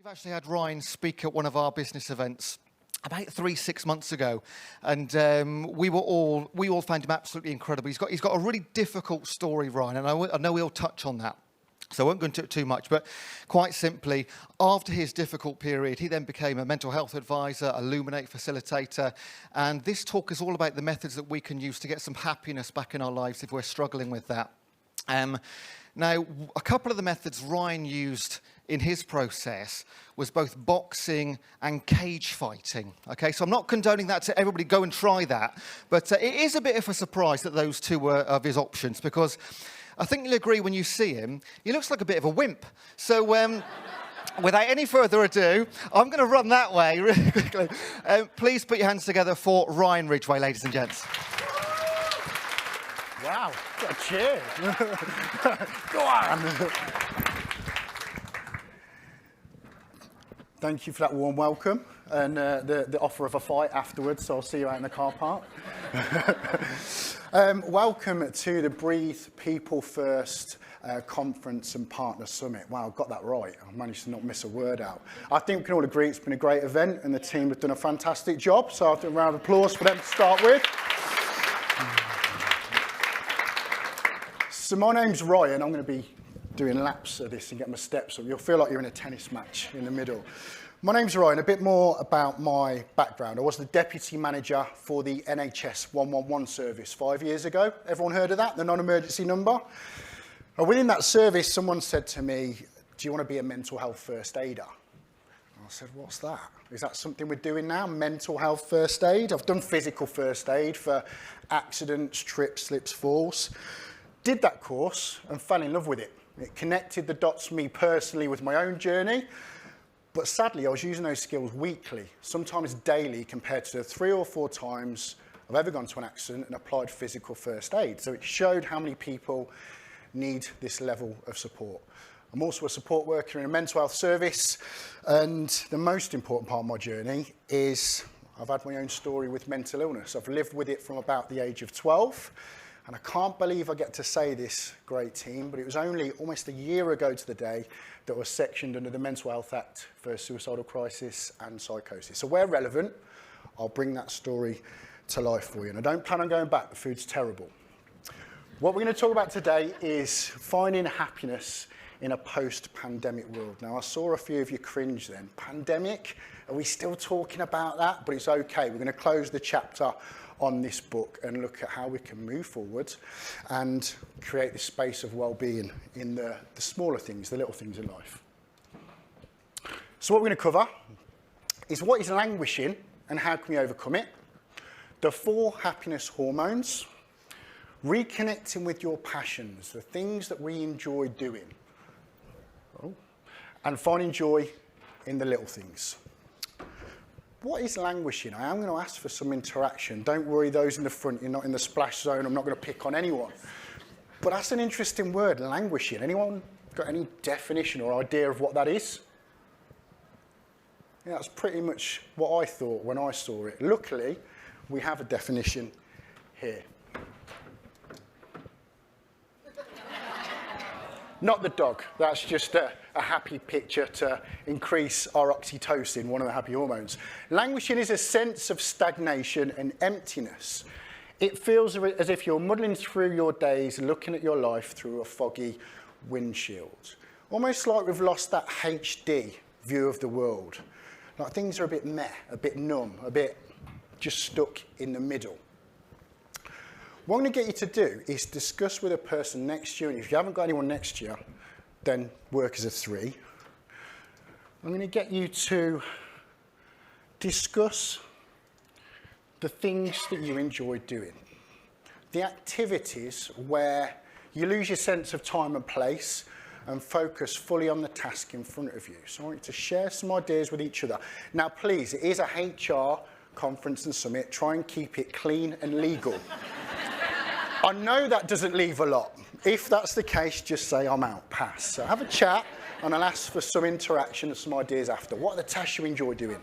We've actually had Ryan speak at one of our business events about 6 months ago, and we all found him absolutely incredible. He's got a really difficult story, Ryan, and I know we'll touch on that. So I won't go into it too much, but quite simply, after his difficult period, he then became a mental health advisor, Illuminate facilitator, and this talk is all about the methods that we can use to get some happiness back in our lives if we're struggling with that. Now, a couple of the methods Ryan used in his process was both boxing and cage fighting. Okay, so I'm not condoning that to everybody go and try that, but it is a bit of a surprise that those two were of his options, because I think you'll agree when you see him, he looks like a bit of a wimp. So without any further ado, I'm going to run that way really quickly. Please put your hands together for Ryan Ridgeway, ladies and gents. Wow, got a cheer. Go on. Thank you for that warm welcome and the offer of a fight afterwards, so I'll see you out in the car park. Welcome to the Breathe People First Conference and Partner Summit. Wow, I got that right. I managed to not miss a word out. I think we can all agree it's been a great event and the team have done a fantastic job, so I'll do a round of applause for them to start with. So my name's Ryan. I'm going to be doing laps of this and get my steps up. You'll feel like you're in a tennis match in the middle. My name's Ryan. A bit more about my background. I was the deputy manager for the NHS 111 service 5 years ago. Everyone heard of that? The non-emergency number? And within that service, someone said to me, do you want to be a mental health first aider? I said, what's that? Is that something we're doing now, mental health first aid? I've done physical first aid for accidents, trips, slips, falls. Did that course and fell in love with it. It connected the dots for me personally with my own journey, but sadly I was using those skills weekly, sometimes daily, compared to the 3 or 4 times I've ever gone to an accident and applied physical first aid. So it showed how many people need this level of support. I'm also a support worker in a mental health service, and the most important part of my journey is I've had my own story with mental illness. I've lived with it from about the age of 12. And I can't believe I get to say this, great team, but it was only almost a year ago to the day that I was sectioned under the Mental Health Act for suicidal crisis and psychosis. So where relevant, I'll bring that story to life for you. And I don't plan on going back, the food's terrible. What we're going to talk about today is finding happiness in a post-pandemic world. Now, I saw a few of you cringe then. Pandemic? Are we still talking about that? But it's okay. We're going to close the chapter on this book and look at how we can move forward and create this space of well-being in the smaller things, the little things in life. So what we're going to cover is what is languishing and how can we overcome it, the 4 happiness hormones, reconnecting with your passions, the things that we enjoy doing, and finding joy in the little things. What is languishing? I am going to ask for some interaction. Don't worry, those in the front, you're not in the splash zone. I'm not going to pick on anyone. But that's an interesting word, languishing. Anyone got any definition or idea of what that is? Yeah, that's pretty much what I thought when I saw it. Luckily, we have a definition here. Not the dog. That's just a happy picture to increase our oxytocin, one of the happy hormones. Languishing is a sense of stagnation and emptiness. It feels as if you're muddling through your days, looking at your life through a foggy windshield. Almost like we've lost that HD view of the world. Like things are a bit meh, a bit numb, a bit just stuck in the middle. What I'm going to get you to do is discuss with a person next to you, and if you haven't got anyone next to you, then work as a 3. I'm going to get you to discuss the things that you enjoy doing, the activities where you lose your sense of time and place and focus fully on the task in front of you. So I want you to share some ideas with each other. Now, please, it is a HR conference and summit. Try and keep it clean and legal. I know that doesn't leave a lot. If that's the case, just say I'm out, pass. So have a chat and I'll ask for some interaction and some ideas after. What are the tasks you enjoy doing?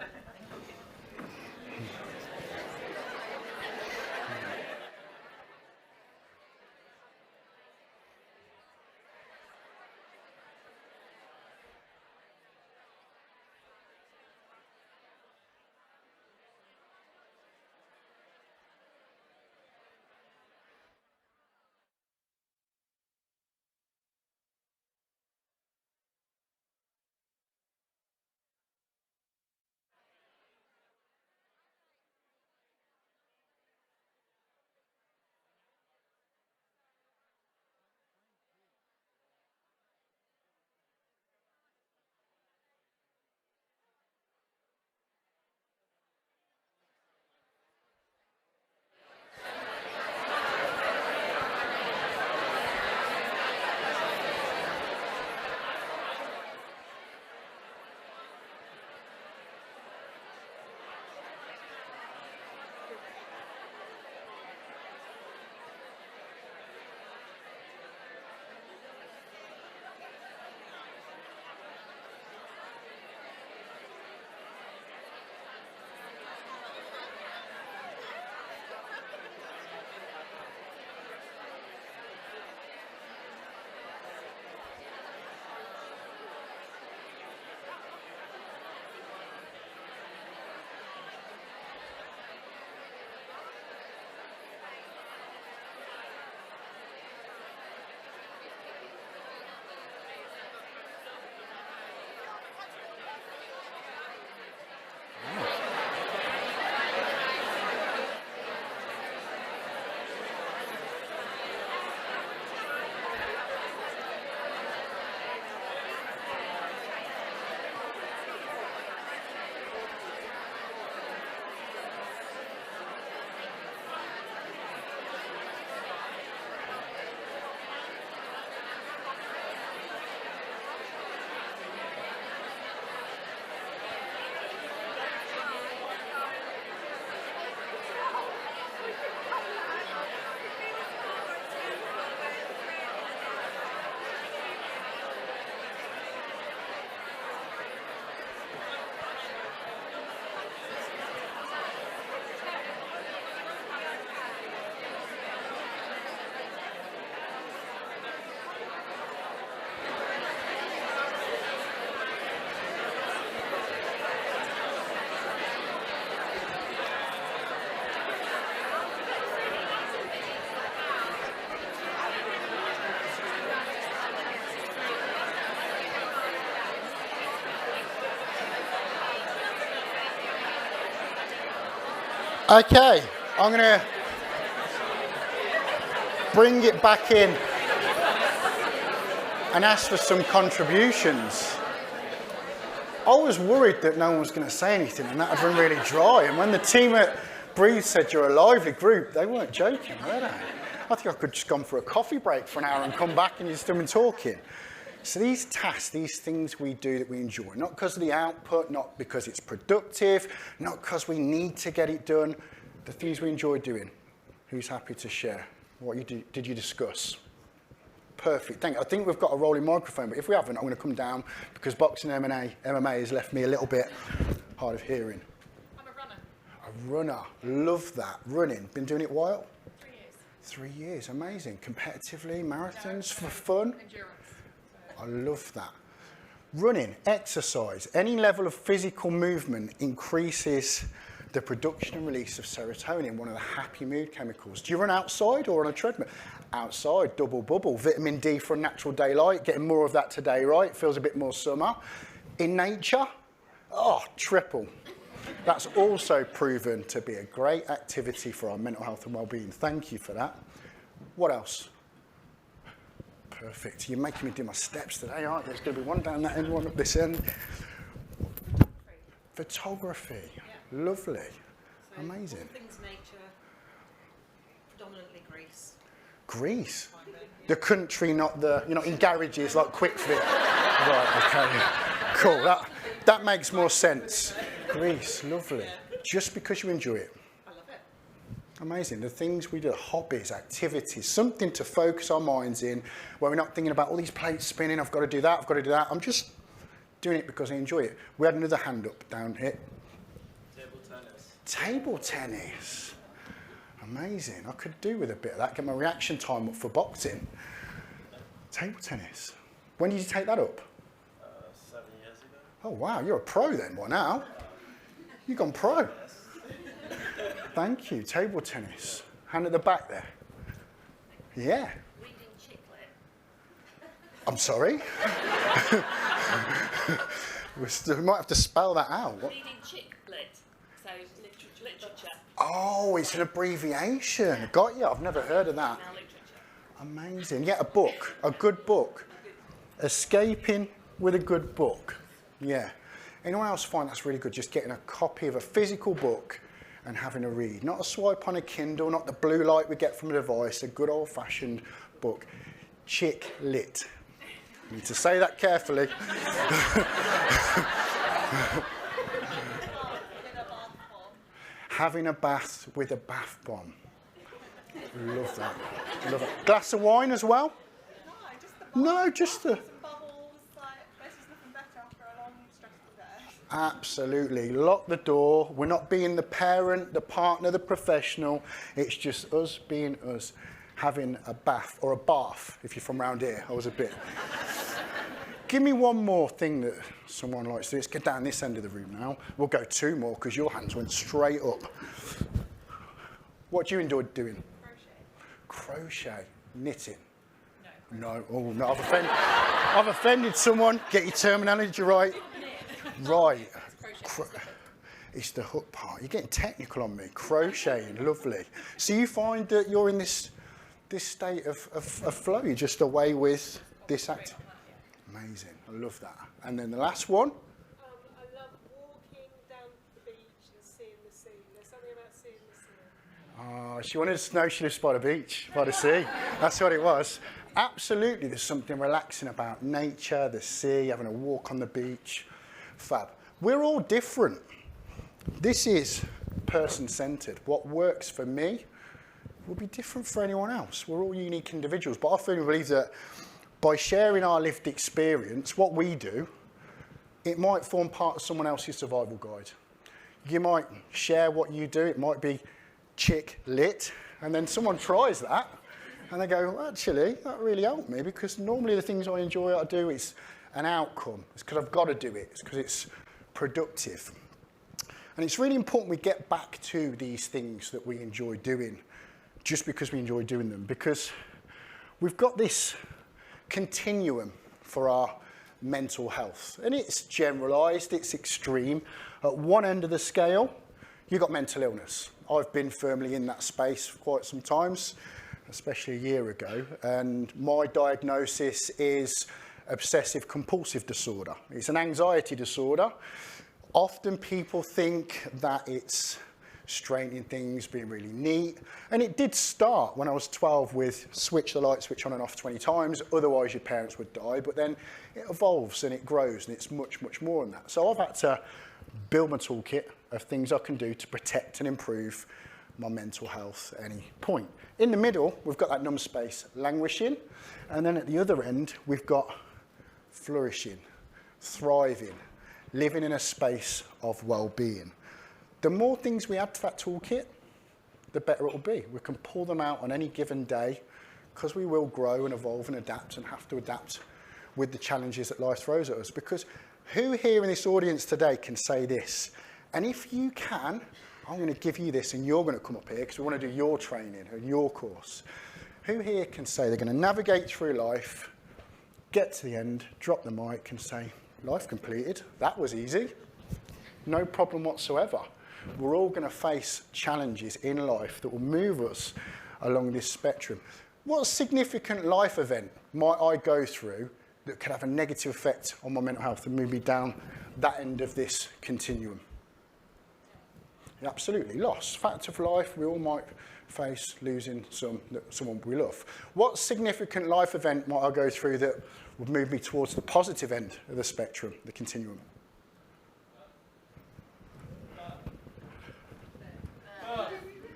Okay, I'm going to bring it back in and ask for some contributions. I was worried that no one was going to say anything and that had been really dry. And when the team at Breathe said you're a lively group, they weren't joking, were they? I think I could just gone for a coffee break for an hour and come back and you'd still been talking. So these tasks, these things we do that we enjoy, not because of the output, not because it's productive, not because we need to get it done, the things we enjoy doing. Who's happy to share? What did you discuss? Perfect, thank you. I think we've got a rolling microphone, but if we haven't, I'm going to come down because boxing MMA has left me a little bit hard of hearing. I'm a runner. A runner, love that. Running, been doing it a while? 3 years. 3 years, amazing. Competitively, marathons, for fun? Endurance. I love that. Running, exercise, any level of physical movement increases the production and release of serotonin, one of the happy mood chemicals. Do you run outside or on a treadmill? Outside, double bubble, vitamin D for a natural daylight, getting more of that today, right? Feels a bit more summer. In nature, oh, triple. That's also proven to be a great activity for our mental health and well-being. Thank you for that. What else? Perfect. You're making me do my steps today, aren't you? There's going to be one down that end, one up this end. Photography. Yeah. Lovely. So Amazing. All things nature, predominantly Greece. Greece. The country, not the, you're not in garages like Quick Fit. Right, okay. Cool. That makes more sense. Greece, lovely. Just because you enjoy it. I love it. Amazing. The things we do, hobbies, activities, something to focus our minds in where we're not thinking about all these plates spinning, I've got to do that, I've got to do that. I'm just doing it because I enjoy it. We had another hand up down here. Table tennis. Table tennis. Amazing. I could do with a bit of that, get my reaction time up for boxing. Table tennis. When did you take that up? 7 years ago. Oh, wow. You're a pro then, by now. You've gone pro. Thank you. Table tennis. Hand at the back there. Yeah. Reading chick lit. I'm sorry. We might have to spell that out. What? Reading chick lit. So literature. Oh, it's an abbreviation. Got you. I've never heard of that. Now literature. Amazing. Yeah, a book. A good book. Escaping with a good book. Yeah. Anyone else find that's really good? Just getting a copy of a physical book and having a read. Not a swipe on a Kindle, not the blue light we get from a device, a good old-fashioned book. Chick lit. You need to say that carefully. Having a bath with a bath bomb. Love that. Love it. Glass of wine as well? No, just the... Some bubbles, like, there's just nothing better after a long, stressful day. Absolutely. Lock the door. We're not being the parent, the partner, the professional. It's just us being us, having a bath, or a bath, if you're from around here. I was a bit... Give me one more thing that someone likes to do. Let's get down this end of the room now. We'll go two more, because your hands went straight up. What do you enjoy doing? Crochet. Knitting. No. Oh, no. I've offended someone. Get your terminology right. Right. It's the hook part. You're getting technical on me. Crocheting. Lovely. So you find that you're in this state of flow. You're just away with this act. Amazing. I love that. And then the last one. I love walking down the beach and seeing the sea. There's something about seeing the sea. Oh, she wanted to know she lives by the beach, by the sea. That's what it was. Absolutely, there's something relaxing about nature, the sea, having a walk on the beach. Fab. We're all different. This is person-centered. What works for me will be different for anyone else. We're all unique individuals. But I firmly believe that by sharing our lived experience, what we do, it might form part of someone else's survival guide. You might share what you do. It might be chick lit, and then someone tries that, and they go, well, actually, that really helped me, because normally the things I enjoy I do, it's an outcome. It's because I've got to do it. It's because it's productive. And it's really important we get back to these things that we enjoy doing, just because we enjoy doing them, because we've got this continuum for our mental health, and it's generalized, it's extreme. At one end of the scale, you've got mental illness. I've been firmly in that space for quite some times, especially a year ago, and my diagnosis is obsessive compulsive disorder. It's an anxiety disorder. Often people think that it's straightening things, being really neat, and it did start when I was 12 with switch the light switch on and off 20 times, otherwise your parents would die, but then it evolves and it grows and it's much, much more than that. So I've had to build my toolkit of things I can do to protect and improve my mental health at any point. In the middle, we've got that numb space, languishing, and then at the other end, we've got flourishing, thriving, living in a space of well-being. The more things we add to that toolkit, the better it will be. We can pull them out on any given day because we will grow and evolve and adapt and have to adapt with the challenges that life throws at us. Because who here in this audience today can say this? And if you can, I'm going to give you this and you're going to come up here because we want to do your training or your course. Who here can say they're going to navigate through life, get to the end, drop the mic and say, life completed, that was easy, no problem whatsoever. We're all going to face challenges in life that will move us along this spectrum. What significant life event might I go through that could have a negative effect on my mental health and move me down that end of this continuum? Yeah, absolutely, loss. Fact of life, we all might face losing someone we love. What significant life event might I go through that would move me towards the positive end of the spectrum, the continuum?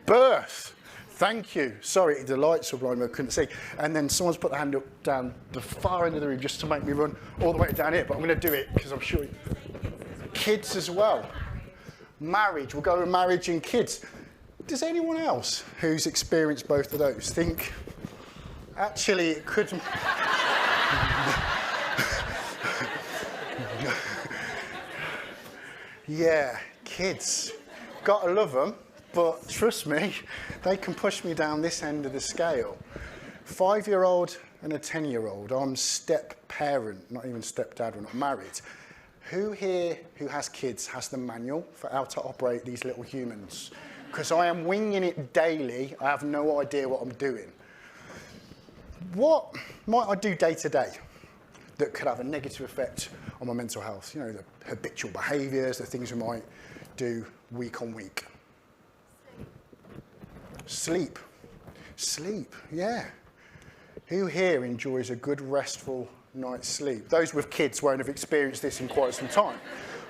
Birth. Thank you. Sorry, the lights were blind, I couldn't see. And then someone's put the hand up down the far end of the room just to make me run all the way down here, but I'm going to do it because I'm sure. Kids as well. Marriage. We'll go with marriage and kids. Does anyone else who's experienced both of those think, actually, it could... Yeah, kids. Gotta love them. But trust me, they can push me down this end of the scale. 5-year-old and a 10-year-old. I'm step-parent, not even step-dad, we're not married. Who here who has kids has the manual for how to operate these little humans? Because I am winging it daily. I have no idea what I'm doing. What might I do day to day that could have a negative effect on my mental health? You know, the habitual behaviours, the things we might do week on week. Sleep. Sleep, yeah. Who here enjoys a good restful night's sleep? Those with kids won't have experienced this in quite some time,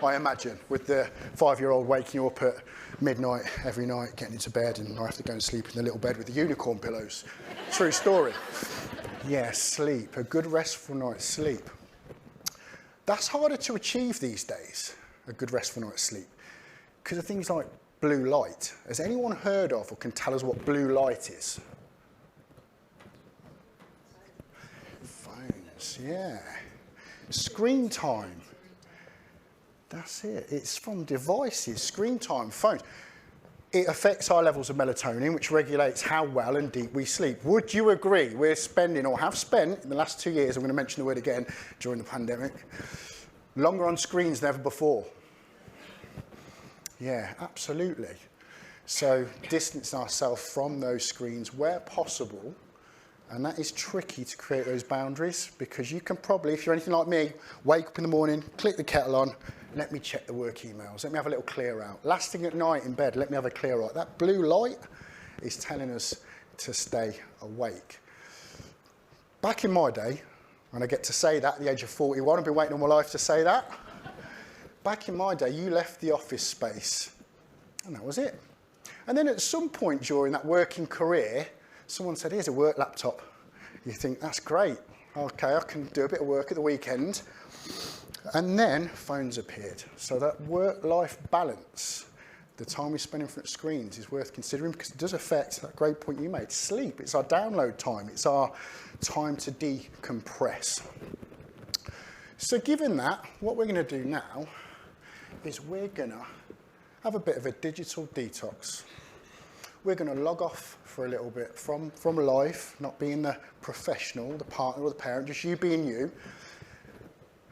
I imagine, with the 5-year-old waking you up at midnight every night, getting into bed, and I have to go and sleep in the little bed with the unicorn pillows. True story. Yeah, sleep, a good restful night's sleep. That's harder to achieve these days, a good restful night's sleep, because of things like blue light. Has anyone heard of or can tell us what blue light is? Phones, yeah. Screen time. That's it. It's from devices, screen time, phones. It affects our levels of melatonin, which regulates how well and deep we sleep. Would you agree we're spending, or have spent, in the last 2 years, I'm going to mention the word again, during the pandemic, longer on screens than ever before? Yeah, absolutely. So distancing ourselves from those screens where possible, and that is tricky to create those boundaries, because you can probably, if you're anything like me, wake up in the morning, click the kettle on, let me check the work emails, let me have a little clear out. Last thing at night in bed, let me have a clear out. That blue light is telling us to stay awake. Back in my day, and I get to say that at the age of 41, I've been waiting all my life to say that. Back in my day, you left the office space, and that was it. And then at some point during that working career, someone said, here's a work laptop. You think, that's great. Okay, I can do a bit of work at the weekend. And then phones appeared. So that work-life balance, the time we spend in front of screens, is worth considering, because it does affect that great point you made. Sleep, it's our download time. It's our time to decompress. So given that, what we're going to do now is we're going to have a bit of a digital detox. We're going to log off for a little bit from life, not being the professional, the partner or the parent, just you being you.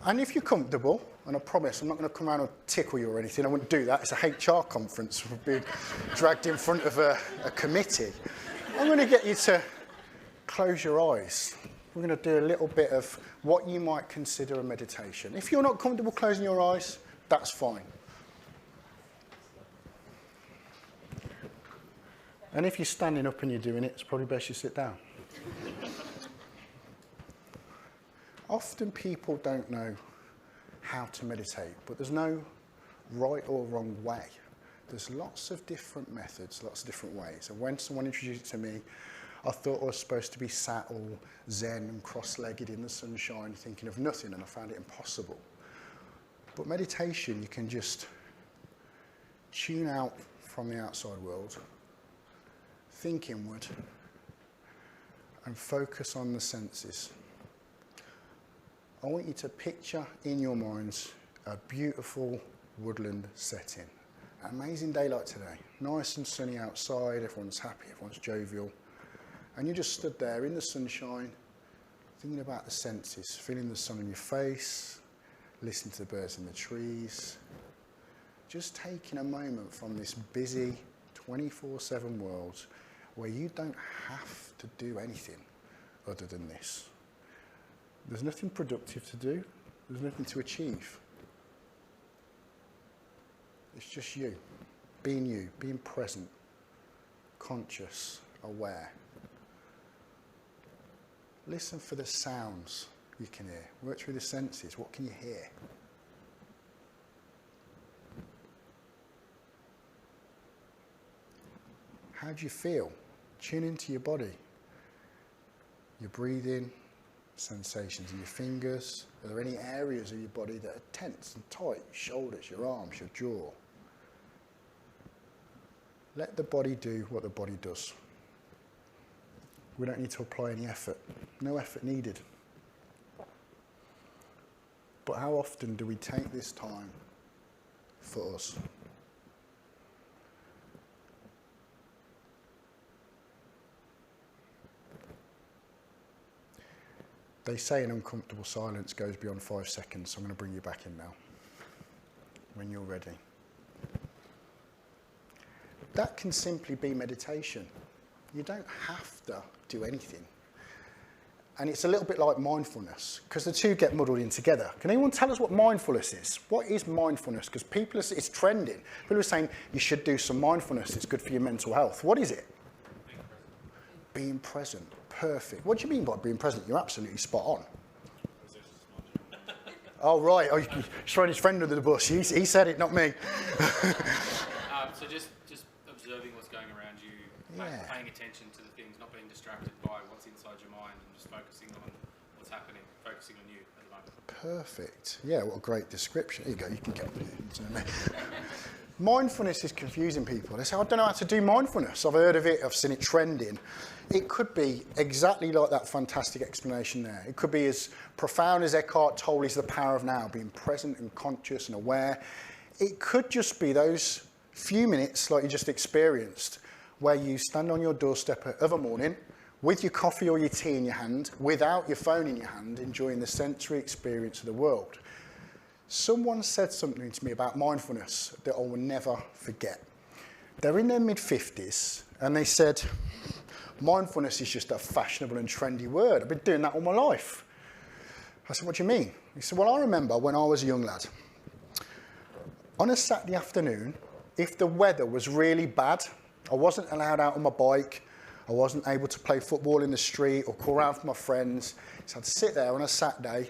And if you're comfortable, and I promise I'm not going to come around and tickle you or anything, I wouldn't do that. It's a HR conference. We're being dragged in front of a committee. I'm going to get you to close your eyes. We're going to do a little bit of what you might consider a meditation. If you're not comfortable closing your eyes, that's fine. And if you're standing up and you're doing it, it's probably best you sit down. Often people don't know how to meditate, but there's no right or wrong way. There's lots of different methods, lots of different ways. And when someone introduced it to me, I thought I was supposed to be sat all zen and cross-legged in the sunshine, thinking of nothing, and I found it impossible. But meditation, you can just tune out from the outside world, think inward, and focus on the senses. I want you to picture in your minds a beautiful woodland setting. An amazing day like today. Nice and sunny outside, everyone's happy, everyone's jovial. And you just stood there in the sunshine, thinking about the senses, feeling the sun on your face, listening to the birds in the trees. Just taking a moment from this busy 24/7 world where you don't have to do anything other than this. There's nothing productive to do. There's nothing to achieve. It's just you, being present, conscious, aware. Listen for the sounds you can hear. Work through the senses. What can you hear? How do you feel? Tune into your body. Your breathing, sensations in your fingers. Are there any areas of your body that are tense and tight? Your shoulders, your arms, your jaw. Let the body do what the body does. We don't need to apply any effort. No effort needed. But how often do we take this time for us? They say an uncomfortable silence goes beyond 5 seconds, so I'm going to bring you back in now, when you're ready. That can simply be meditation. You don't have to do anything. And it's a little bit like mindfulness, because the two get muddled in together. Can anyone tell us what mindfulness is? What is mindfulness? Because it's trending. People are saying you should do some mindfulness, it's good for your mental health. What is it? Being present. Perfect. What do you mean by being present? You're absolutely spot on. Oh, right. Oh, he's throwing his friend under the bus. He said it, not me. So just observing what's going around you, paying attention to the things, not being distracted by what's inside your mind, and just focusing on what's happening, focusing on you at the moment. Perfect. Yeah, what a great description. Here you go, you can get it. Mindfulness is confusing people. They say, I don't know how to do mindfulness. I've heard of it, I've seen it trending. It could be exactly like that fantastic explanation there. It could be as profound as Eckhart Tolle is the power of now, being present and conscious and aware. It could just be those few minutes like you just experienced, where you stand on your doorstep of a morning with your coffee or your tea in your hand, without your phone in your hand, enjoying the sensory experience of the world. Someone said something to me about mindfulness that I will never forget. They're in their mid-50s and they said, mindfulness is just a fashionable and trendy word. I've been doing that all my life. I said, what do you mean? He said, well, I remember when I was a young lad, on a Saturday afternoon, if the weather was really bad, I wasn't allowed out on my bike, I wasn't able to play football in the street or call around for my friends, so I'd sit there on a Saturday,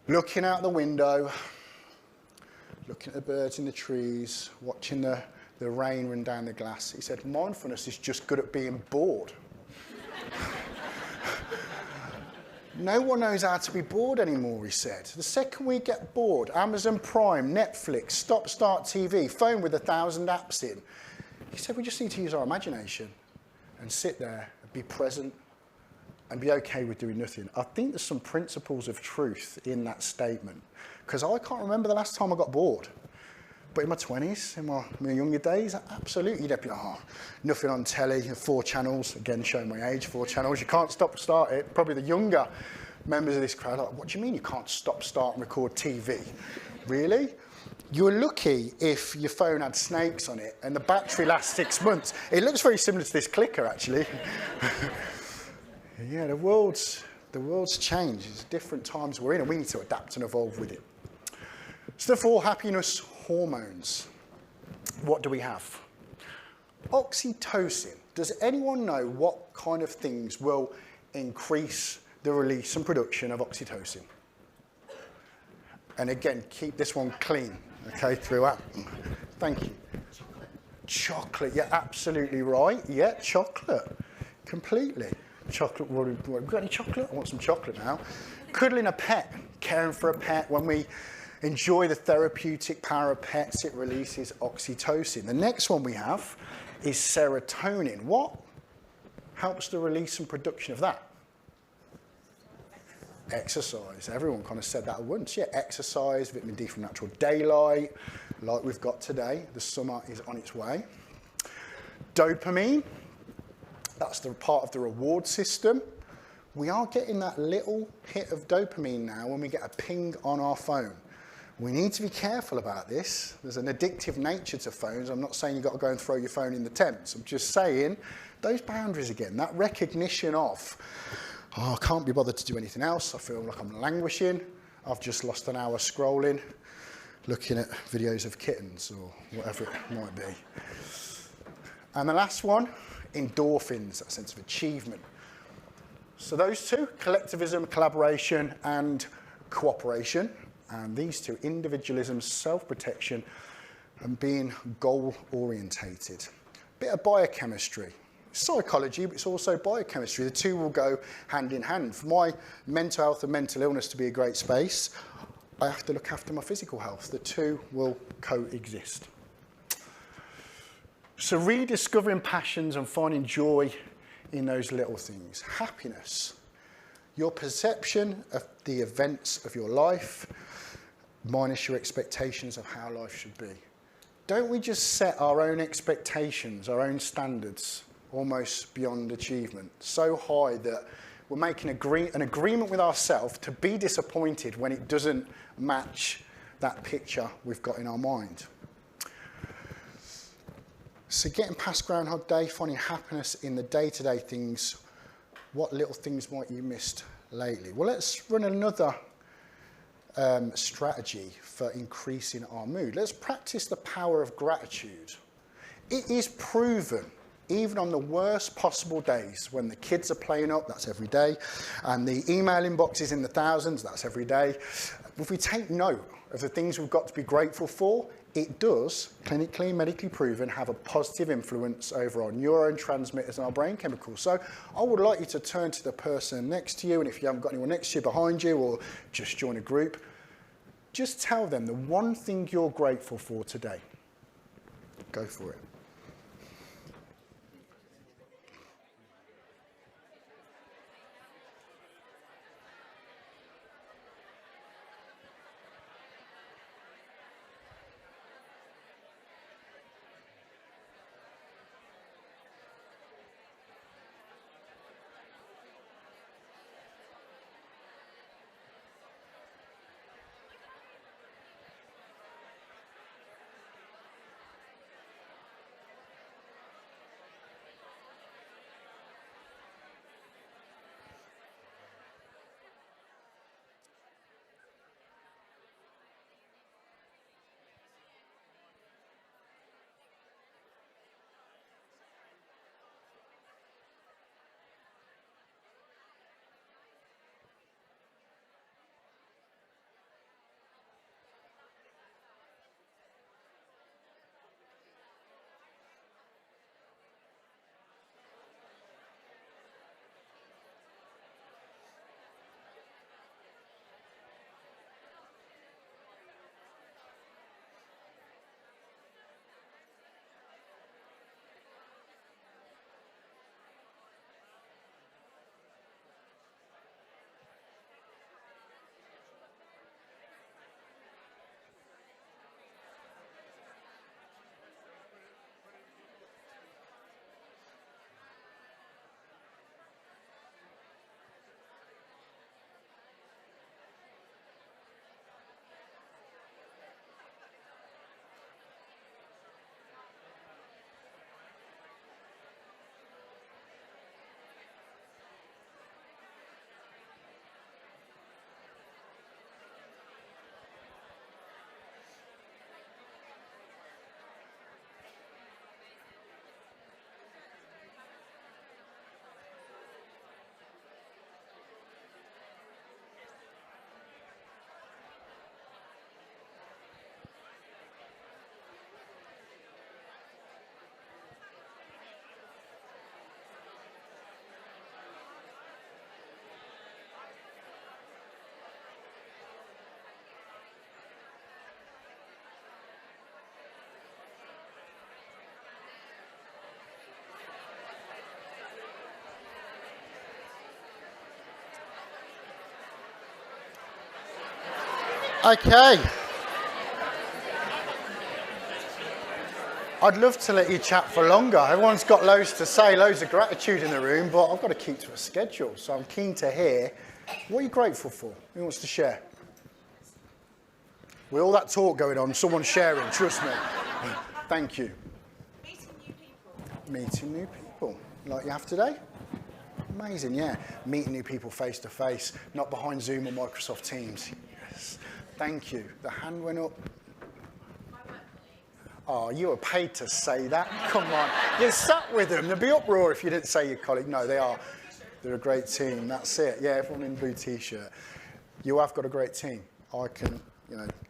looking out the window, looking at the birds in the trees, watching the rain run down the glass. He said, mindfulness is just good at being bored. No one knows how to be bored anymore, he said. The second we get bored, Amazon Prime, Netflix, stop-start TV, phone with 1,000 apps in. He said, we just need to use our imagination and sit there and be present and be okay with doing nothing. I think there's some principles of truth in that statement, because I can't remember the last time I got bored. But in my 20s, in my younger days, absolutely, you'd be like, oh, nothing on telly, 4 channels, again showing my age, 4 channels, you can't stop or start it. Probably the younger members of this crowd are like, what do you mean you can't stop, start and record TV? Really? You're lucky if your phone had snakes on it and the battery lasts 6 months. It looks very similar to this clicker, actually. Yeah, the world's changed. It's different times we're in, and we need to adapt and evolve with it. So for happiness hormones, what do we have? Oxytocin. Does anyone know what kind of things will increase the release and production of oxytocin? And again, keep this one clean, okay, throughout. Thank you. Chocolate, yeah, absolutely right. Yeah, chocolate, completely. Chocolate, what, got any chocolate? I want some chocolate now. Cuddling a pet, caring for a pet. When we enjoy the therapeutic power of pets, it releases oxytocin. The next one we have is serotonin. What helps the release and production of that? Exercise. Everyone kind of said that at once. Yeah, exercise, vitamin D from natural daylight, like we've got today. The summer is on its way. Dopamine. That's the part of the reward system. We are getting that little hit of dopamine now when we get a ping on our phone. We need to be careful about this. There's an addictive nature to phones. I'm not saying you've got to go and throw your phone in the Thames. I'm just saying those boundaries again, that recognition of, oh, I can't be bothered to do anything else. I feel like I'm languishing. I've just lost an hour scrolling, looking at videos of kittens or whatever it might be. And the last one, endorphins, that sense of achievement. So those two, collectivism, collaboration, and cooperation. And these two, individualism, self-protection, and being goal-orientated. Bit of biochemistry. Psychology, but it's also biochemistry. The two will go hand in hand. For my mental health and mental illness to be a great space, I have to look after my physical health. The two will coexist. So rediscovering passions and finding joy in those little things. Happiness. Your perception of the events of your life minus your expectations of how life should be. Don't we just set our own expectations, our own standards, almost beyond achievement, so high that we're making an agreement with ourselves to be disappointed when it doesn't match that picture we've got in our mind. So getting past Groundhog Day, finding happiness in the day-to-day things, what little things might you missed lately? Well, let's run another strategy for increasing our mood. Let's practice the power of gratitude. It is proven, even on the worst possible days, when the kids are playing up, that's every day, and the email inbox is in the thousands, that's every day. If we take note of the things we've got to be grateful for, it does, clinically, medically proven, have a positive influence over our neurotransmitters and our brain chemicals. So I would like you to turn to the person next to you, and if you haven't got anyone next to you, behind you, or just join a group, just tell them the one thing you're grateful for today. Go for it. Okay. I'd love to let you chat for longer. Everyone's got loads to say, loads of gratitude in the room, but I've got to keep to a schedule. So I'm keen to hear, what are you grateful for? Who wants to share? With all that talk going on, someone's sharing, trust me. Thank you. Meeting new people. Meeting new people, like you have today? Amazing, yeah. Meeting new people face to face, not behind Zoom or Microsoft Teams. Yes. Thank you. The hand went up. Oh, you were paid to say that. Come on. You sat with them. There'd be uproar if you didn't say your colleague. No, they are. They're a great team. That's it. Yeah, everyone in blue T-shirt. You have got a great team. I can,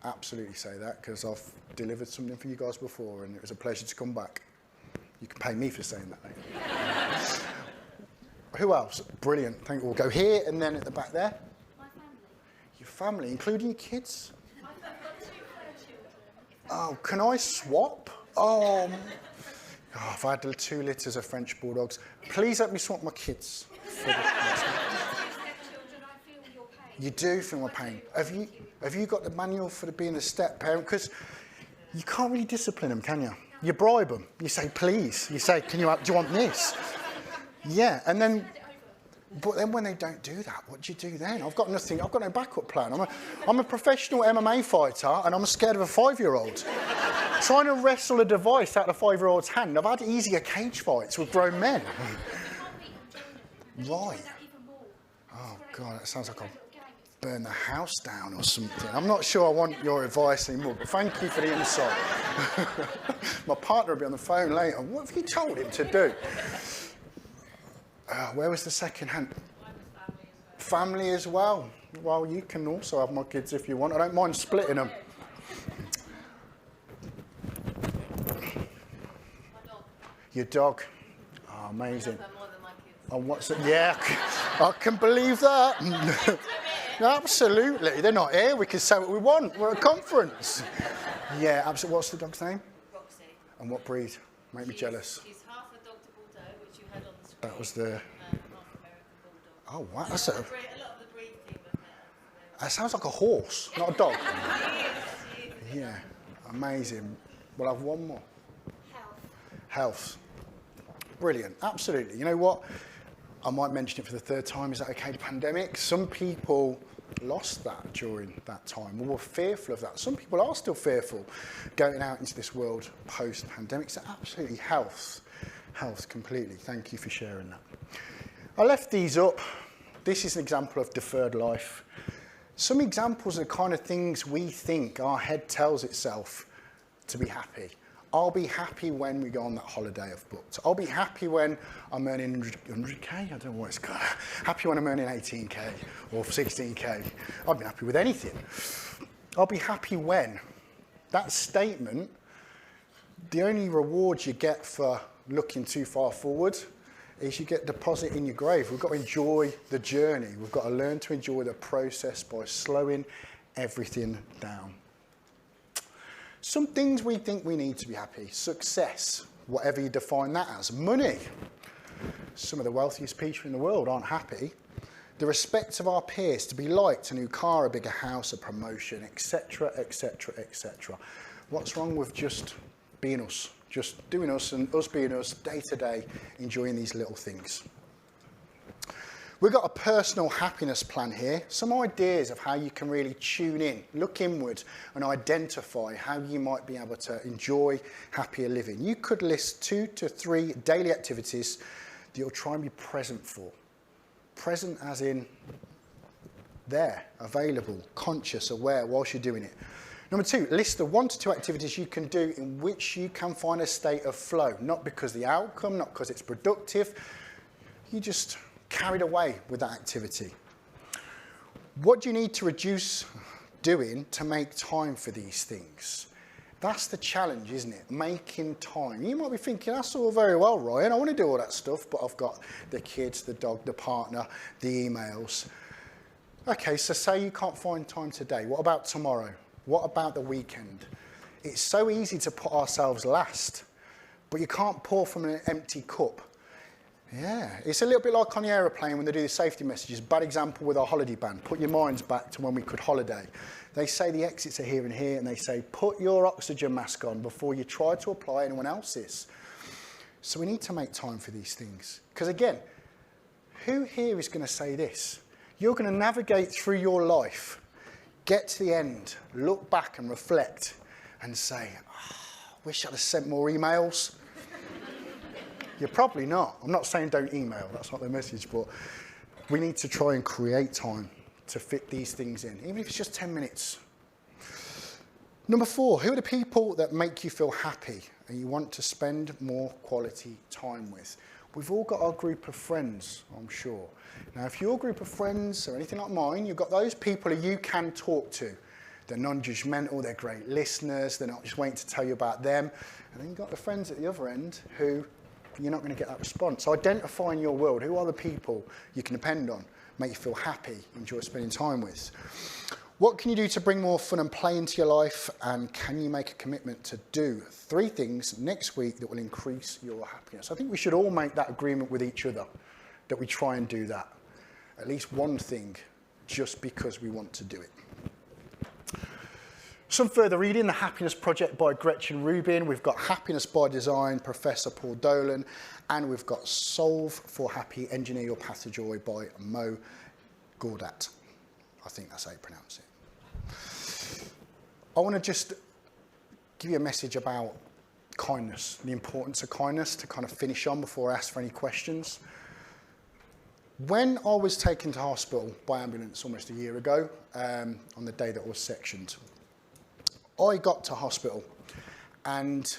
absolutely say that because I've delivered something for you guys before and it was a pleasure to come back. You can pay me for saying that, mate. Who else? Brilliant. Thank you. We'll go here and then at the back there. My family. Your family, including your kids? I've got 2 grandchildren. Oh, can I swap? Oh, I've had 2 litters of French bulldogs. Please let me swap my kids. For the next one. Stepchildren, I feel your pain. You do feel my pain. Have you got the manual for being a step parent? Because you can't really discipline them, can you? You bribe them. You say, please. You say, do you want this? Yeah, and then, but then when they don't do that, what do you do then? I've got nothing. I've got no backup plan. I'm a professional MMA fighter, and I'm scared of a 5-year-old. Trying to wrestle a device out of a 5-year-old's hand. I've had easier cage fights with grown men. Right. Oh God, that sounds like I'll burn the house down or something. I'm not sure I want your advice anymore, but thank you for the insight. My partner will be on the phone later. What have you told him to do? Where was the second hand? Family as well. Well, you can also have my kids if you want. I don't mind splitting them. Your dog. Oh, amazing. Oh, what's it? Yeah, I can believe that. Absolutely. They're not here. We can say what we want. We're at a conference. Yeah, absolutely. What's the dog's name? Roxy. And what breed? Make me jealous. She's half a Dr. Bordeaux, which you had on the screen. That was the... Half American Bulldog. Oh, wow. That's A lot of the breed team have met. that sounds like a horse, not a dog. She is. Yeah, amazing. We'll have one more. Health. Brilliant, absolutely. You know what? I might mention it for the 3rd time. Is that okay, the pandemic? Some people lost that during that time or were fearful of that. Some people are still fearful going out into this world post-pandemic. So absolutely health completely. Thank you for sharing that. I left these up. This is an example of deferred life. Some examples of the kind of things we think our head tells itself to be happy. I'll be happy when we go on that holiday I've booked. I'll be happy when I'm earning 100k, I don't know what it's called. Happy when I'm earning 18k or 16k. I'd be happy with anything. I'll be happy when. That statement, the only reward you get for looking too far forward is you get deposit in your grave. We've got to enjoy the journey. We've got to learn to enjoy the process by slowing everything down. Some things we think we need to be happy. Success, whatever you define that as. Money. Some of the wealthiest people in the world aren't happy. The respect of our peers, to be liked, a new car, a bigger house, a promotion, etc., etc., etc. What's wrong with just being us? Just doing us and us being us day to day, enjoying these little things. We've got a personal happiness plan here, some ideas of how you can really tune in, look inward and identify how you might be able to enjoy happier living. You could list 2 to 3 daily activities that you'll try and be present for. Present as in there, available, conscious, aware whilst you're doing it. Number 2, list the 1 to 2 activities you can do in which you can find a state of flow, not because the outcome, not because it's productive. You just carried away with that activity. What do you need to reduce doing to make time for these things? That's the challenge, isn't it? Making time. You might be thinking, that's all very well, Ryan. I want to do all that stuff, but I've got the kids, the dog, the partner, the emails. Okay, so say you can't find time today. What about tomorrow? What about the weekend? It's so easy to put ourselves last, but you can't pour from an empty cup. Yeah, it's a little bit like on the aeroplane when they do the safety messages. Bad example with our holiday ban. Put your minds back to when we could holiday. They say the exits are here and here, and they say put your oxygen mask on before you try to apply anyone else's. So we need to make time for these things. Because again, who here is going to say this? You're going to navigate through your life, get to the end, look back and reflect and say, oh, wish I'd have sent more emails. You're probably not. I'm not saying don't email, that's not the message, but we need to try and create time to fit these things in, even if it's just 10 minutes. Number 4, who are the people that make you feel happy and you want to spend more quality time with? We've all got our group of friends, I'm sure. Now, if your group of friends are anything like mine, you've got those people who you can talk to. They're non-judgmental, they're great listeners, they're not just waiting to tell you about them. And then you've got the friends at the other end who you're not going to get that response. So identify in your world, who are the people you can depend on, make you feel happy, enjoy spending time with. What can you do to bring more fun and play into your life? And can you make a commitment to do 3 things next week that will increase your happiness? I think we should all make that agreement with each other, that we try and do that. At least one thing, just because we want to do it. Some further reading, The Happiness Project by Gretchen Rubin. We've got Happiness by Design, Professor Paul Dolan. And we've got Solve for Happy, Engineer Your Path to Joy by Mo Gaudat. I think that's how you pronounce it. I want to just give you a message about kindness, the importance of kindness, to kind of finish on before I ask for any questions. When I was taken to hospital by ambulance almost a year ago, on the day that I was sectioned, I got to hospital and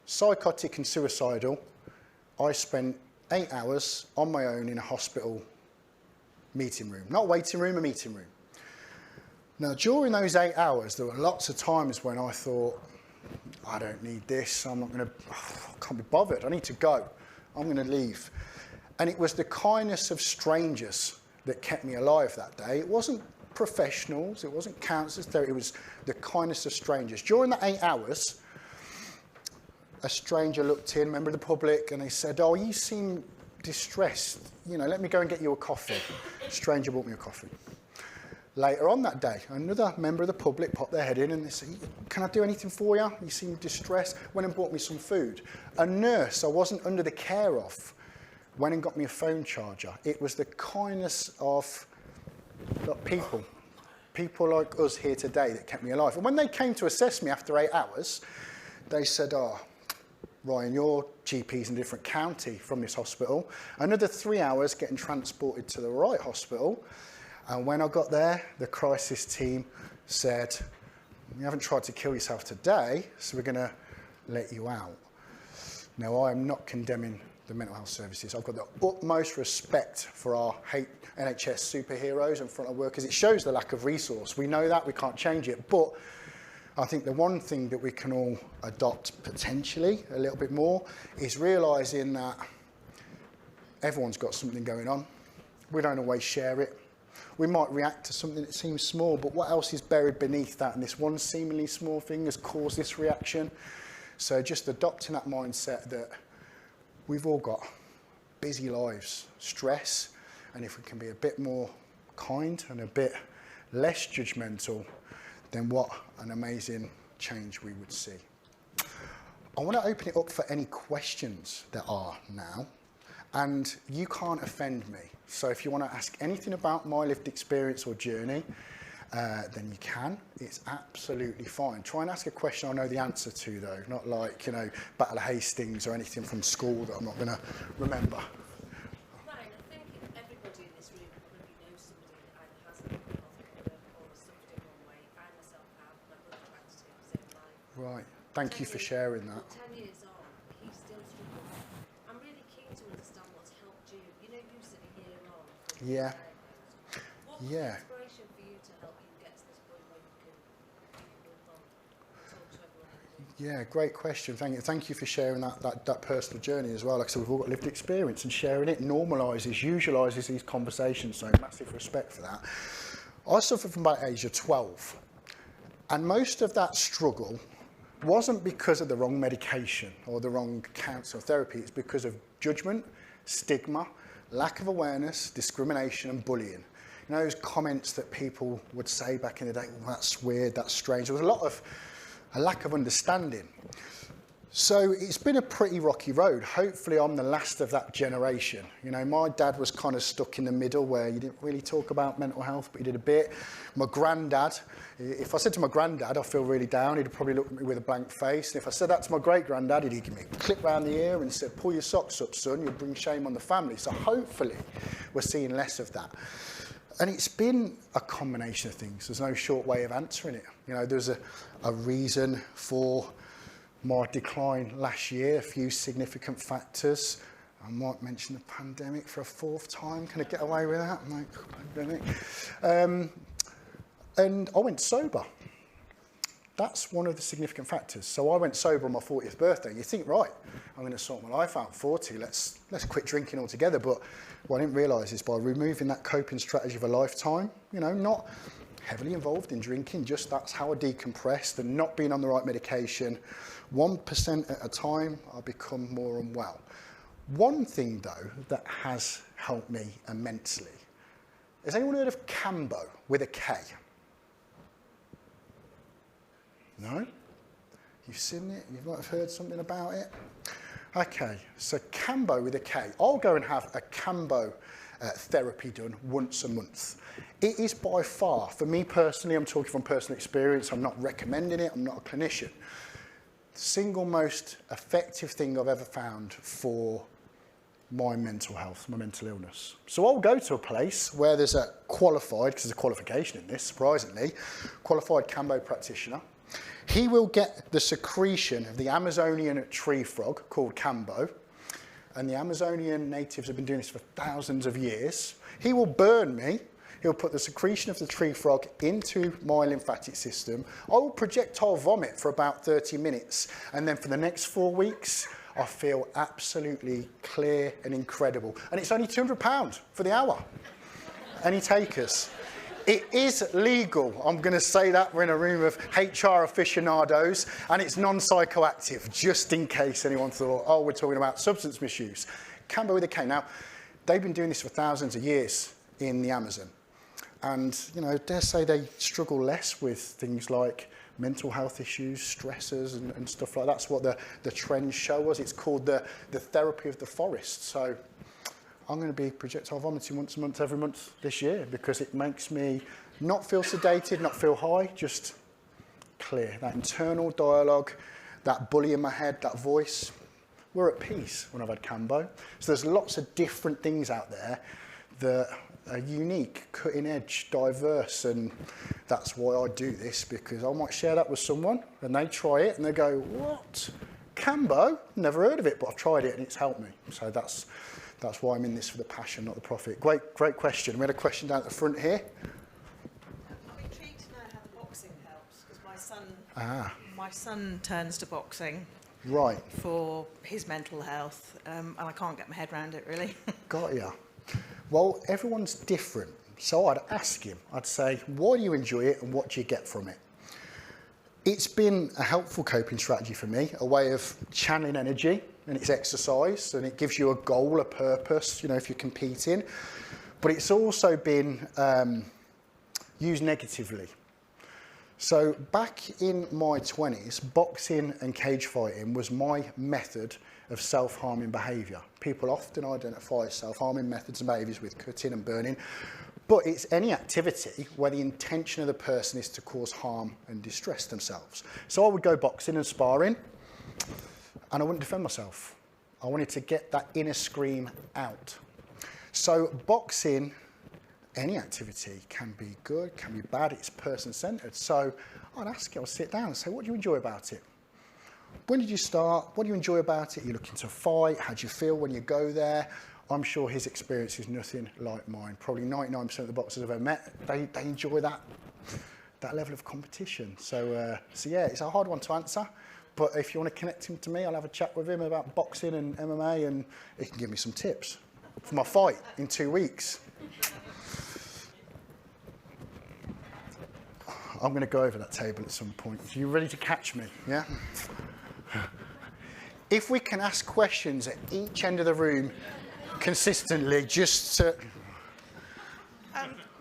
psychotic and suicidal, I spent 8 hours on my own in a hospital meeting room. Not waiting room, a meeting room. Now, during those 8 hours, there were lots of times when I thought, I don't need this, I can't be bothered, I need to go, I'm going to leave. And it was the kindness of strangers that kept me alive that day. It wasn't professionals, it wasn't counsellors, it was the kindness of strangers. During the 8 hours, a stranger looked in, member of the public, and they said, oh, you seem distressed, let me go and get you a coffee. Stranger brought me a coffee. Later on that day, another member of the public popped their head in and they said, can I do anything for you? You seem distressed. Went and bought me some food. A nurse I wasn't under the care of went and got me a phone charger. It was the kindness of people like us here today that kept me alive. And when they came to assess me after 8 hours, they said, oh, Ryan, your GP's in a different county from this hospital. Another 3 hours getting transported to the right hospital. And when I got there, the crisis team said, you haven't tried to kill yourself today, so we're going to let you out. Now, I am not condemning the mental health services. I've got the utmost respect for our NHS superheroes and frontline workers. It shows the lack of resource. We know that, we can't change it. But I think the one thing that we can all adopt potentially a little bit more is realising that everyone's got something going on. We don't always share it. We might react to something that seems small, but what else is buried beneath that? And this one seemingly small thing has caused this reaction. So just adopting that mindset that we've all got busy lives, stress, and if we can be a bit more kind and a bit less judgmental, then what an amazing change we would see. I want to open it up for any questions there are now, and you can't offend me. So if you want to ask anything about my lived experience or journey, then you can. It's absolutely fine. Try and ask a question I know the answer to, though, not like, Battle of Hastings or anything from school that I'm not going to remember. Ryan, I think everybody in this room probably knows somebody that either has a mental health problem or suffered in one way. I myself have, my brother tried to take his own life. Right. Thank you for sharing that. 10 years on, he still struggles. I'm really keen to understand what's helped you. You said a year on. Yeah. What was Yeah. the inspiration for you to help you get to this point where you can move on, talk to everyone? Yeah, great question. Thank you for sharing that personal journey as well. Like I said, we've all got lived experience, and sharing it normalises, usualises these conversations, so massive respect for that. I suffered from about the age of 12, and most of that struggle wasn't because of the wrong medication or the wrong counsel or therapy. It's because of judgment, stigma, lack of awareness, discrimination and bullying. You know, those comments that people would say back in the day, well, that's weird, that's strange. There was a lack of understanding. So it's been a pretty rocky road. Hopefully I'm the last of that generation. You know, my dad was kind of stuck in the middle where you didn't really talk about mental health, but he did a bit. My granddad, if I said to my granddad, I feel really down, he'd probably look at me with a blank face. And if I said that to my great-granddad, he'd give me a clip round the ear and said, pull your socks up, son, you'll bring shame on the family. So hopefully we're seeing less of that. And it's been a combination of things. There's no short way of answering it. You know, there's a reason for my decline last year, a few significant factors. I might mention the pandemic for a fourth time. Can I get away with that? I'm like, pandemic. And I went sober. That's one of the significant factors. So I went sober on my 40th birthday. You think, right, I'm going to sort my life out at 40. Let's quit drinking altogether. But what I didn't realise is by removing that coping strategy of a lifetime, you know, not heavily involved in drinking, just that's how I decompressed and not being on the right medication. 1% at a time, I become more unwell. One thing, though, that has helped me immensely. Has anyone heard of Cambo with a K? No? You've seen it? You might have heard something about it? Okay, so Cambo with a K. I'll go and have a Cambo therapy done once a month. It is by far, for me personally, I'm talking from personal experience, I'm not recommending it, I'm not a clinician, the single most effective thing I've ever found for my mental health, my mental illness. So I'll go to a place where there's a qualified, because there's a qualification in this, surprisingly, qualified Cambo practitioner. He will get the secretion of the Amazonian tree frog called Cambo, and the Amazonian natives have been doing this for thousands of years. He will burn me. He'll put the secretion of the tree frog into my lymphatic system. I will projectile vomit for about 30 minutes, and then for the next 4 weeks, I feel absolutely clear and incredible. And it's only £200 for the hour. Any takers? It is legal. I'm going to say that. We're in a room of HR aficionados, and it's non-psychoactive, just in case anyone thought, oh, we're talking about substance misuse. Cambo with a K. Now, they've been doing this for thousands of years in the Amazon. And, you know, dare say they struggle less with things like mental health issues, stressors, and stuff like that. That's what the trends show us. It's called the therapy of the forest. So I'm going to be projectile vomiting once a month, every month this year, because it makes me not feel sedated, not feel high, just clear. That internal dialogue, that bully in my head, that voice, we're at peace when I've had Cambo. So there's lots of different things out there that are unique, cutting edge, diverse, and that's why I do this, because I might share that with someone and they try it and they go, what? Cambo? Never heard of it, but I've tried it and it's helped me. So that's why I'm in this, for the passion, not the profit. Great question. We had a question down at the front here. I'm intrigued to know how the boxing helps, because my son turns to boxing Right. for his mental health, and I can't get my head around it, really. Got ya. Well, everyone's different. So I'd ask him, I'd say, why do you enjoy it and what do you get from it? It's been a helpful coping strategy for me, a way of channeling energy, and it's exercise, and it gives you a goal, a purpose, you know, if you're competing. But it's also been used negatively. So back in my 20s, boxing and cage fighting was my method of self-harming behaviour. People often identify self-harming methods and behaviours with cutting and burning, but it's any activity where the intention of the person is to cause harm and distress themselves. So I would go boxing and sparring, and I wouldn't defend myself. I wanted to get that inner scream out. So boxing, any activity, can be good, can be bad, it's person-centred. So I'd ask you, I'll sit down and say, what do you enjoy about it? When did you start? What do you enjoy about it? You're looking to fight? How do you feel when you go there? I'm sure his experience is nothing like mine. Probably 99% of the boxers I've ever met, they enjoy that level of competition. So yeah, it's a hard one to answer. But if you want to connect him to me, I'll have a chat with him about boxing and MMA, and he can give me some tips for my fight in 2 weeks. I'm going to go over that table at some point. Are you ready to catch me? Yeah? If we can ask questions at each end of the room consistently just to...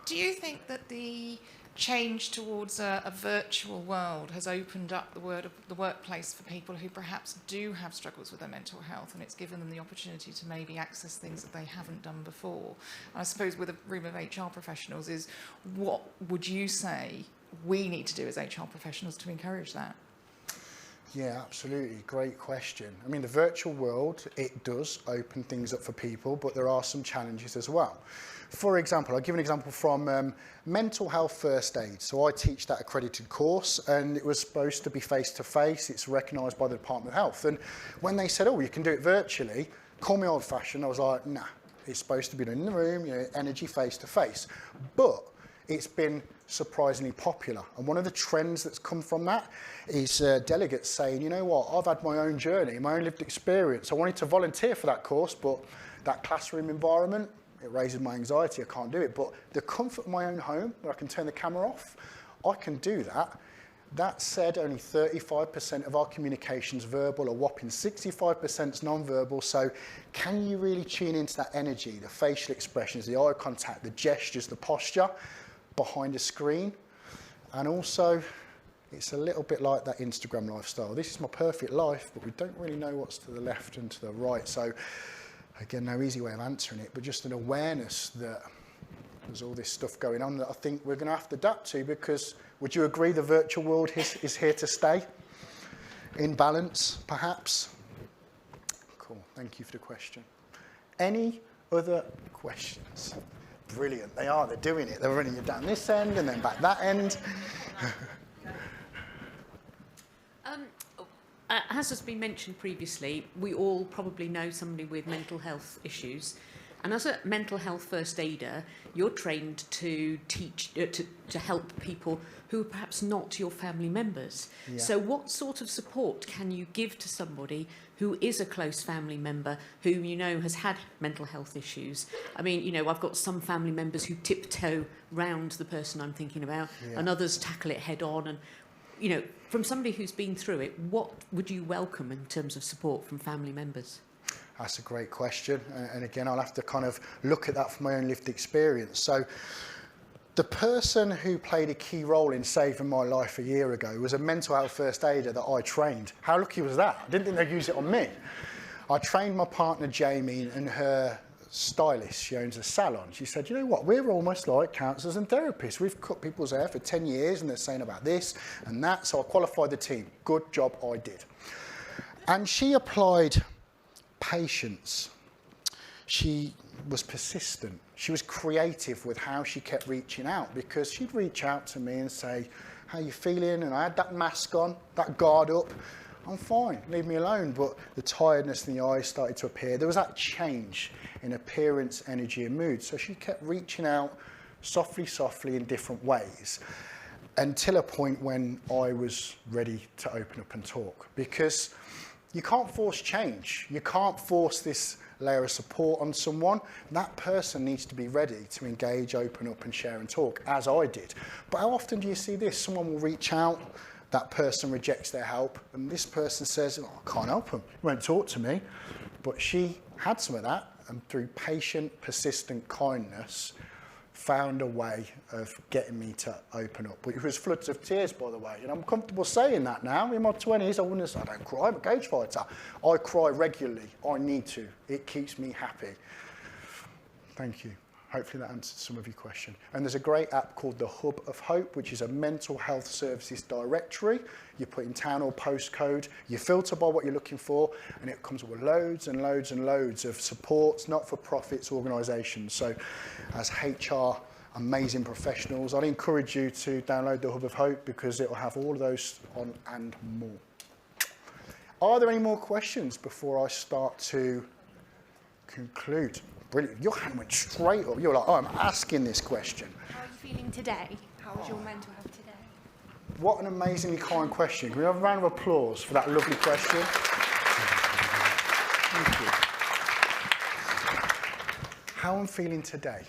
Do you think that the change towards a virtual world has opened up the workplace for people who perhaps do have struggles with their mental health, and it's given them the opportunity to maybe access things that they haven't done before? And I suppose with a room of HR professionals is, what would you say we need to do as HR professionals to encourage that? Yeah, absolutely. Great question. I mean, the virtual world, it does open things up for people, but there are some challenges as well. For example, I'll give an example from mental health first aid. So I teach that accredited course, and it was supposed to be face-to-face. It's recognised by the Department of Health. And when they said, oh, you can do it virtually, call me old-fashioned, I was like, nah, it's supposed to be done in the room, you know, energy face-to-face. But it's been surprisingly popular. And one of the trends that's come from that is delegates saying, you know what, I've had my own journey, my own lived experience. I wanted to volunteer for that course, but that classroom environment, it raises my anxiety, I can't do it. But the comfort of my own home, where I can turn the camera off, I can do that. That said, only 35% of our communication's verbal, a whopping 65% non-verbal. So can you really tune into that energy, the facial expressions, the eye contact, the gestures, the posture behind a screen? And also, it's a little bit like that Instagram lifestyle. This is my perfect life, but we don't really know what's to the left and to the right. So again, no easy way of answering it, but just an awareness that there's all this stuff going on that I think we're going to have to adapt to, because would you agree the virtual world is here to stay? In balance, perhaps? Cool, thank you for the question. Any other questions? Brilliant, they're doing it. They're running it down this end and then back that end. As has been mentioned previously, we all probably know somebody with mental health issues. And as a mental health first aider, you're trained to teach, to help people who are perhaps not your family members. Yeah. So what sort of support can you give to somebody who is a close family member, who you know has had mental health issues? I mean, you know, I've got some family members who tiptoe round the person I'm thinking about, yeah, and others tackle it head on. And, you know, from somebody who's been through it, what would you welcome in terms of support from family members? That's a great question. And again, I'll have to kind of look at that from my own lived experience. So the person who played a key role in saving my life a year ago was a mental health first aider that I trained. How lucky was that? I didn't think they'd use it on me. I trained my partner, Jamie, and her stylist. She owns a salon. She said, you know what, we're almost like counsellors and therapists. We've cut people's hair for 10 years and they're saying about this and that. So I qualified the team. Good job, I did. And she applied patience. She was persistent. She was creative with how she kept reaching out, because she'd reach out to me and say, how you feeling? And I had that mask on, that guard up. I'm fine, leave me alone. But the tiredness in the eyes started to appear. There was that change in appearance, energy and mood. So she kept reaching out softly, softly in different ways, until a point when I was ready to open up and talk. Because you can't force change. You can't force this layer of support on someone. That person needs to be ready to engage, open up and share and talk, as I did. But how often do you see this? Someone will reach out, that person rejects their help, and this person says, oh, I can't help him, he won't talk to me. But she had some of that, and through patient, persistent kindness, found a way of getting me to open up. But it was floods of tears, by the way, and I'm comfortable saying that now. In my 20s, I wouldn't have said, I don't cry, I'm a cage fighter. I cry regularly, I need to. It keeps me happy. Thank you. Hopefully that answered some of your question. And there's a great app called the Hub of Hope, which is a mental health services directory. You put in town or postcode, you filter by what you're looking for, and it comes with loads and loads and loads of supports, not-for-profits, organisations. So as HR amazing professionals, I'd encourage you to download the Hub of Hope, because it will have all of those on and more. Are there any more questions before I start to conclude? Brilliant. Your hand went straight up. You're like, oh, I'm asking this question. How are you feeling today? How is your mental health today? What an amazingly kind question. Can we have a round of applause for that lovely question? Thank you. How I'm feeling today?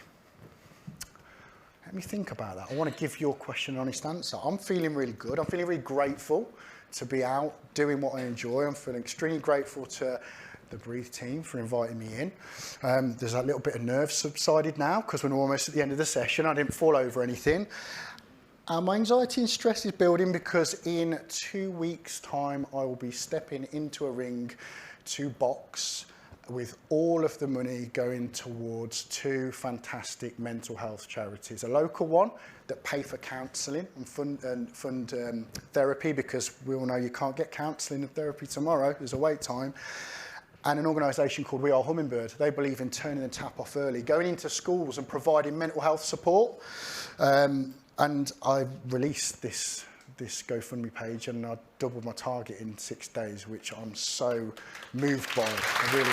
Let me think about that. I want to give your question an honest answer. I'm feeling really good. I'm feeling really grateful to be out doing what I enjoy. I'm feeling extremely grateful to the Breathe team for inviting me in. There's a little bit of nerves subsided now because we're almost at the end of the session. I didn't fall over anything. My anxiety and stress is building because in 2 weeks' time, I will be stepping into a ring to box with all of the money going towards 2 fantastic mental health charities. A local one that pay for counselling and fund therapy, because we all know you can't get counselling and therapy tomorrow. There's a wait time. And an organisation called We Are Hummingbird. They believe in turning the tap off early, going into schools and providing mental health support. And I've released this GoFundMe page, and I doubled my target in 6 days, which I'm so moved by. I really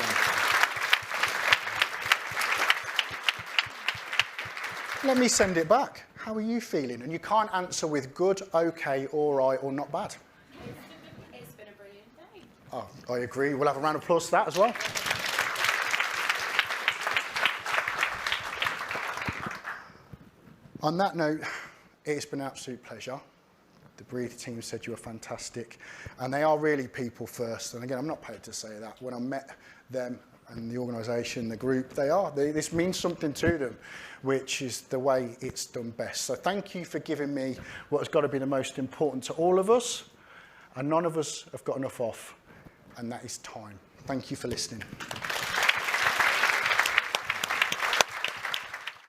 am. Let me send it back. How are you feeling? And you can't answer with good, okay, all right, or not bad. It's been a brilliant day. Oh, I agree. We'll have a round of applause for that as well. On that note, it's been an absolute pleasure. The Breathe team said you were fantastic, and they are really people first. And again, I'm not paid to say that. When I met them and the organisation, the group, this means something to them, which is the way it's done best. So thank you for giving me what has got to be the most important to all of us, and none of us have got enough of, and that is time. Thank you for listening.